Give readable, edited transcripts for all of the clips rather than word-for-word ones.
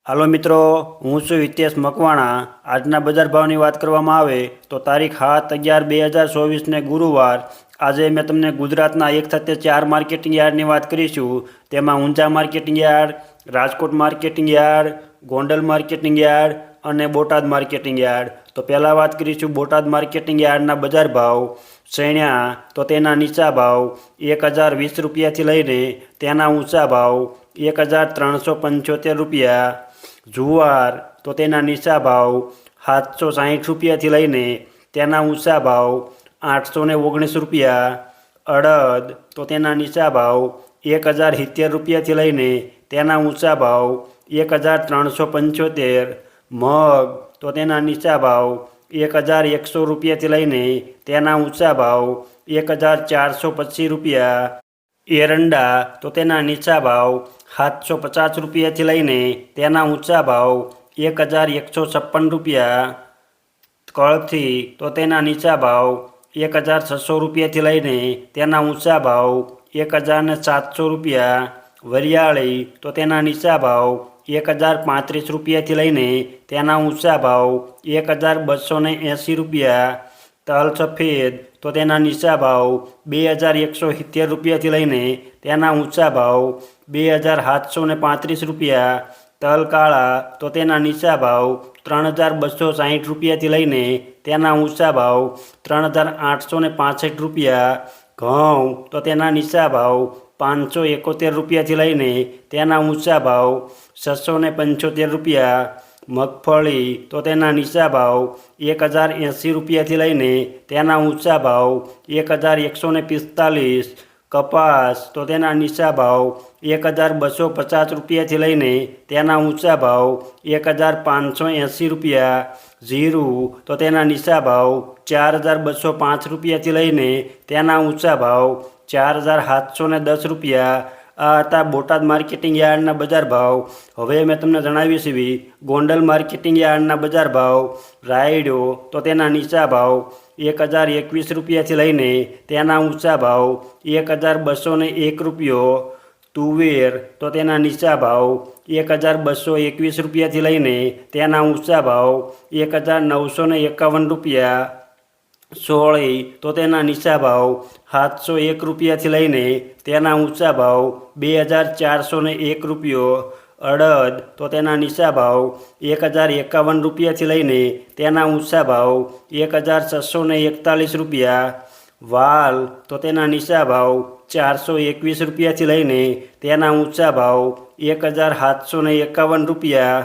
હાલો મિત્રો, હું છું હિતેશ મકવાણા। આજના બજાર ભાવની વાત કરવામાં આવે તો તારીખ 7/11/2024 ગુરુવાર। આજે મેં તમને ગુજરાતના 1 સાથે 4 માર્કેટિંગ યાર્ડની વાત કરીશું। તેમાં Unjha marketing yard, Rajkot marketing yard, Gondal marketing yard અને બોટાદ માર્કેટિંગ યાર્ડ। તો પહેલાં વાત કરીશું બોટાદ માર્કેટિંગ યાર્ડના બજાર ભાવ। શેણ્યા તો તેના નીચા ભાવ 1020 રૂપિયાથી લઈને તેના ઊંચા ભાવ 1375 રૂપિયા। જુવાર તો તેના નીચા ભાવ 760 રૂપિયાથી લઈને તેના ઊંચા ભાવ 819 રૂપિયા। અડદ તો તેના નીચા ભાવ 1070 રૂપિયાથી લઈને તેના ઊંચા ભાવ 1375। મગ તો તેના નીચા ભાવ 1100 રૂપિયાથી લઈને તેના ઊંચા ભાવ 1425 રૂપિયા। એરંડા તો તેના નીચા ભાવ 750 રૂપિયાથી લઈને તેના ઊંચા ભાવ 1156 રૂપિયા। કળથી તો તેના નીચા ભાવ 1600 રૂપિયાથી લઈને તેના ઊંચા ભાવ 1700 રૂપિયા। વરિયાળી તો તેના નીચા ભાવ 1035 રૂપિયાથી લઈને તેના ઊંચા ભાવ 1280 રૂપિયા। તલ સફેદ તો તેના નીચા ભાવ 2170 રૂપિયાથી લઈને તેના ઊંચા ભાવ 2735 રૂપિયા। તલ કાળા તો તેના નીચા ભાવ 3260 રૂપિયાથી લઈને તેના ઊંચા ભાવ 3865 રૂપિયા। ઘઉં તો તેના નીચા ભાવ 571 રૂપિયાથી લઈને તેના ઊંચા ભાવ 675 રૂપિયા। મગફળી તો તેના નીચા ભાવ 1080 રૂપિયાથી લઈને તેના ઊંચા ભાવ 1145। કપાસ તો તેના નીચા ભાવ 1250 રૂપિયાથી લઈને તેના ઊંચા ભાવ 1580 રૂપિયા। જીરું તો તેના નીચા ભાવ 4205 રૂપિયાથી લઈને તેના ઊંચા ભાવ 4710 રૂપિયા। આ હતા બોટાદ માર્કેટિંગ યાર્ડના બજાર ભાવ। હવે મેં તમને જણાવ્યું છે ગોંડલ માર્કેટિંગ યાર્ડના બજાર ભાવ। રાયડો તો તેના નીચા ભાવ 1021 રૂપિયાથી લઈને તેના ઊંચા ભાવ 1201 રૂપિયો। તુવેર તો તેના નીચા ભાવ 1221 રૂપિયાથી લઈને તેના ઊંચા ભાવ 1951 રૂપિયા। સોળી તો તેના નીચા ભાવ 701 રૂપિયાથી લઈને તેના ઊંચા ભાવ 2401 રૂપિયો। અડદ તો તેના નીચા ભાવ 1051 રૂપિયાથી લઈને તેના ઊંચા ભાવ 1641 રૂપિયા। વાલ તો તેના નીચા ભાવ 421 રૂપિયાથી લઈને તેના ઊંચા ભાવ 1751 રૂપિયા।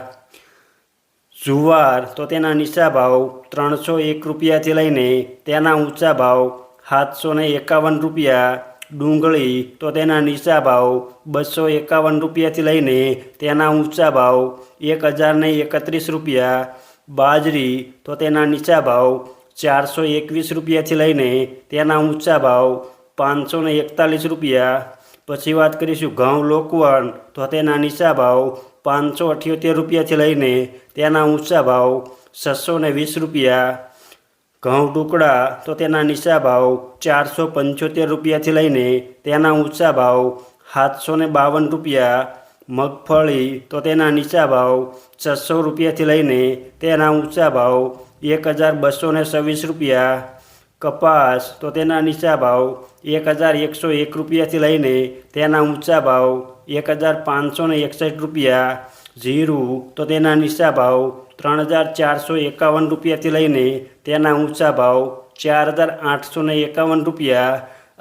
જુવાર તો તેના નીચા ભાવ 301 રૂપિયાથી લઈને તેના ઊંચા ભાવ 751 રૂપિયા। ડુંગળી તો તેના નીચા ભાવ 251 રૂપિયાથી લઈને તેના ઊંચા ભાવ 1031 રૂપિયા। બાજરી તો તેના નીચા ભાવ 421 રૂપિયાથી લઈને તેના ઊંચા ભાવ 541 રૂપિયા। પછી વાત કરીશું ઘઉં લોકવન તો તેના નીચા ભાવ 578 રૂપિયાથી લઈને તેના ઊંચા ભાવ 620 રૂપિયા। ઘઉં ટુકડા તો તેના નીચા ભાવ 475 રૂપિયાથી લઈને તેના ઊંચા ભાવ 752 રૂપિયા। મગફળી તો તેના નીચા ભાવ 600 રૂપિયાથી લઈને તેના ઊંચા ભાવ 1226 રૂપિયા। કપાસ તો તેના નીચા ભાવ 1101 રૂપિયાથી લઈને તેના ઊંચા ભાવ 1561 રૂપિયા। જીરું તો તેના નીચા ભાવ 3451 રૂપિયાથી લઈને તેના ઊંચા ભાવ 4851 રૂપિયા।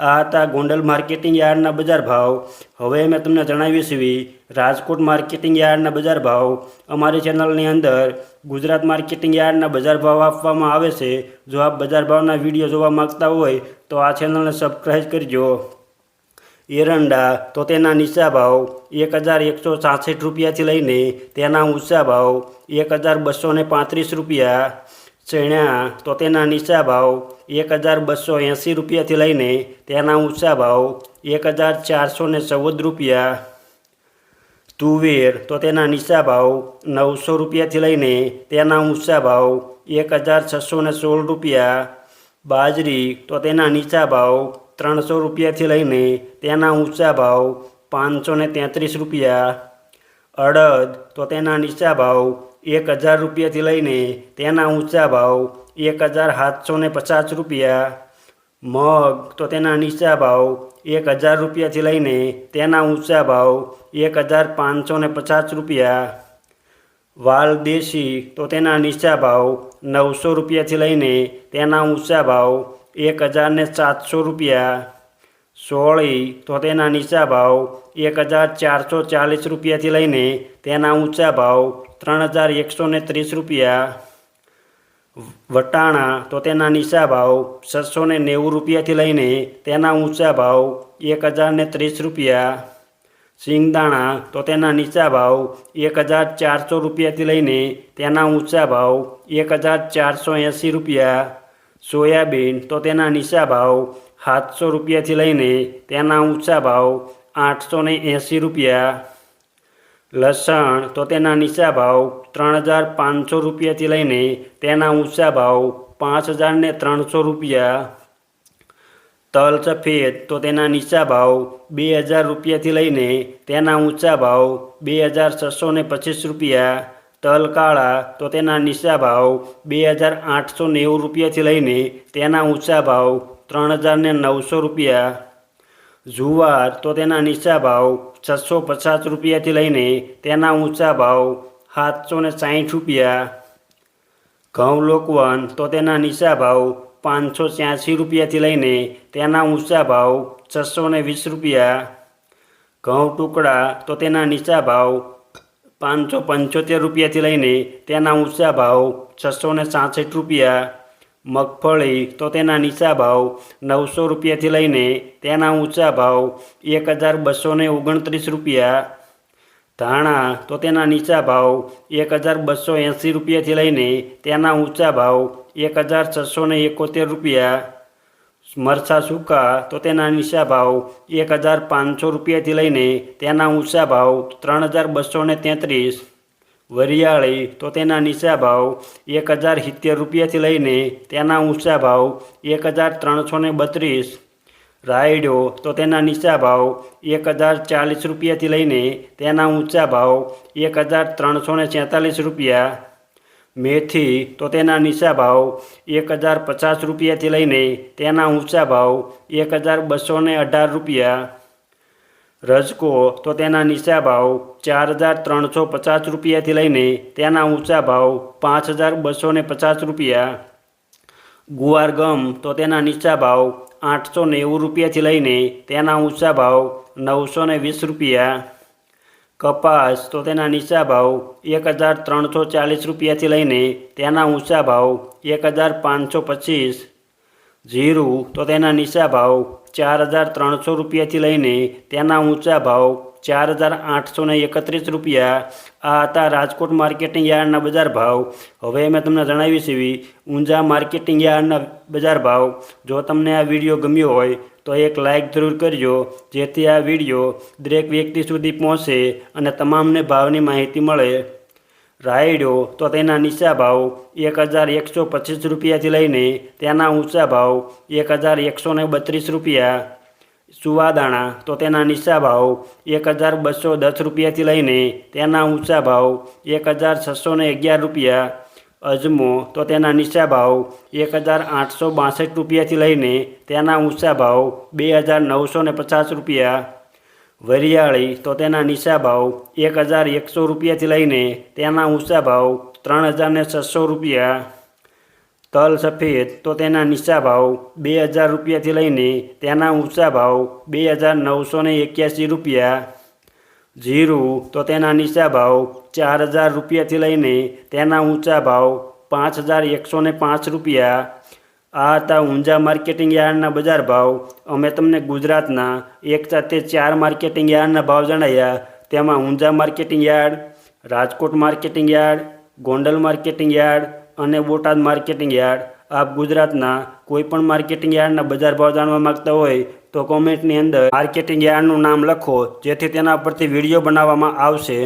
આ હતા ગોંડલ માર્કેટિંગ યાર્ડના બજાર ભાવ। હવે મેં તમને જણાવ્યું છે રાજકોટ માર્કેટિંગ યાર્ડના બજાર ભાવ। અમારી ચેનલની અંદર ગુજરાત માર્કેટિંગ યાર્ડના બજાર ભાવ આપવામાં આવે છે। જો આપ બજાર ભાવના વિડીયો જોવા માગતા હોય તો આ ચેનલને સબસ્ક્રાઈબ કરજો। એરંડા તો તેના નીચા ભાવ 1166 રૂપિયાથી લઈને તેના ઊંચા ભાવ 1235 રૂપિયા। ચણા તો તેના નીચા ભાવ 1280 રૂપિયાથી લઈને તેના ઊંચા ભાવ 1414 રૂપિયા। તુવેર તો તેના નીચા ભાવ 900 રૂપિયાથી લઈને તેના ઊંચા ભાવ 1616 રૂપિયા। બાજરી તો તેના નીચા ભાવ 300 રૂપિયાથી લઈને તેના ઊંચા ભાવ 533 રૂપિયા। અડદ તો તેના નીચા ભાવ 1000 રૂપિયાથી લઈને તેના ઊંચા ભાવ 1750 રૂપિયા, મગ તો તેના નીચા ભાવ 1000 રૂપિયાથી લઈને તેના ઊંચા ભાવ 1550 રૂપિયા, વાલ દેશી તો તેના નીચા ભાવ 900 રૂપિયાથી લઈને તેના ઊંચા ભાવ 1700 રૂપિયા, સોળી તો તેના નીચા ભાવ 1440 રૂપિયાથી લઈને તેના ઊંચા ભાવ 3130 રૂપિયા, વટાણા તો તેના નીચા ભાવ 690 રૂપિયાથી લઈને તેના ઊંચા ભાવ 1030 રૂપિયા, સિંગદાણા તો તેના નીચા ભાવ 1400 રૂપિયાથી લઈને તેના ઊંચા ભાવ 1480 રૂપિયા, સોયાબીન તો તેના નીચા ભાવ 700 રૂપિયાથી લઈને તેના ઊંચા ભાવ 880 રૂપિયા, લસણ તો તેના નીચા ભાવ 3500 રૂપિયાથી લઈને તેના ઊંચા ભાવ 5300 રૂપિયા, તલ સફેદ તો તેના નીચા ભાવ 2000 રૂપિયાથી લઈને તેના ઊંચા ભાવ 2625 રૂપિયા, તલ કાળા તો તેના નીચા ભાવ 2890 રૂપિયાથી લઈને તેના ઊંચા ભાવ 3900 રૂપિયા, જુવાર તો તેના નીચા ભાવ 650 રૂપિયાથી લઈને તેના ઊંચા ભાવ 760 રૂપિયા, ઘઉં લોકવન તો તેના નીચા ભાવ 586 રૂપિયાથી લઈને તેના ઊંચા ભાવ 620 રૂપિયા, ઘઉં ટુકડા તો તેના નીચા ભાવ 575 રૂપિયાથી લઈને તેના ઊંચા ભાવ 666 રૂપિયા, મગફળી તો તેના નીચા ભાવ 900 રૂપિયાથી લઈને તેના ઊંચા ભાવ 1229 રૂપિયા, ધાણા તો તેના નીચા ભાવ 1280 રૂપિયાથી લઈને તેના ઊંચા ભાવ 1671 રૂપિયા, મરચાં સૂકા તો તેના નીચા ભાવ 1500 રૂપિયાથી લઈને તેના ઊંચા ભાવ 3233, વરિયાળી તો તેના નીચા ભાવ 1070 રૂપિયાથી લઈને તેના ઊંચા ભાવ 1332, રાયડો તો તેના નીચા ભાવ 1040 રૂપિયાથી લઈને તેના ઊંચા ભાવ 1346 રૂપિયા, મેથી તો તેના નીચા ભાવ 1050 રૂપિયાથી લઈને તેના ઊંચા ભાવ 1218 રૂપિયા, રજકો તો તેના નીચા ભાવ 4350 રૂપિયાથી લઈને તેના ઊંચા ભાવ 5250 રૂપિયા, ગુવાર ગમ તો તેના નીચા ભાવ 890 રૂપિયાથી લઈને તેના ઊંચા ભાવ 920 રૂપિયા, કપાસ તો તેના નીચા ભાવ 1340 રૂપિયાથી લઈને તેના ઊંચા ભાવ 1525, જીરું તો તેના નીચા ભાવ 4300 રૂપિયાથી લઈને તેના ઊંચા ભાવ 4831 રૂપિયા. આ હતા રાજકોટ માર્કેટિંગ યાર્ડના બજાર ભાવ. હવે મેં તમને જણાવીશ એવી ઊંઝા માર્કેટિંગ યાર્ડના બજાર ભાવ. જો તમને આ વિડીયો ગમ્યો હોય તો એક લાઇક જરૂર કરજો, જેથી આ વિડીયો દરેક વ્યક્તિ સુધી પહોંચે અને તમામને ભાવની માહિતી મળે. રાયડો તો તેના નીચા ભાવ 1125 રૂપિયાથી લઈને તેના ઊંચા ભાવ 1132 રૂપિયા. સુવાદાણા તો તેના નીચા ભાવ 1210 રૂપિયાથી લઈને તેના ઊંચા ભાવ 1611 રૂપિયા. અજમો તો તેના નીચા ભાવ 1862 રૂપિયાથી લઈને તેના ઊંચા ભાવ 2950 રૂપિયા. વરિયાળી તો તેના નીચા ભાવ 1100 રૂપિયાથી લઈને તેના ઊંચા ભાવ 3600 રૂપિયા. તલ સફેદ તો તેના નીચા ભાવ 2000 રૂપિયાથી લઈને તેના ઊંચા ભાવ 2981 રૂપિયા. જીરું તો તેના નીચા ભાવ 4000 રૂપિયાથી લઈને તેના ઊંચા ભાવ 5105 રૂપિયા. આ હતા ઊંઝા માર્કેટિંગ યાર્ડના બજાર ભાવ. અમે તમને ગુજરાતના એક સાથે 4 માર્કેટિંગ યાર્ડના ભાવ જણાવ્યા. તેમાં Unjha marketing yard, Rajkot marketing yard, Gondal marketing yard અને બોટાદ માર્કેટિંગ યાર્ડ. આપ ગુજરાતના કોઈપણ માર્કેટિંગ યાર્ડના બજાર ભાવ જાણવા માગતા હોય તો કોમેન્ટની અંદર માર્કેટિંગ યાર્ડનું નામ લખો, જેથી તેના પરથી વિડીયો બનાવવામાં આવશે.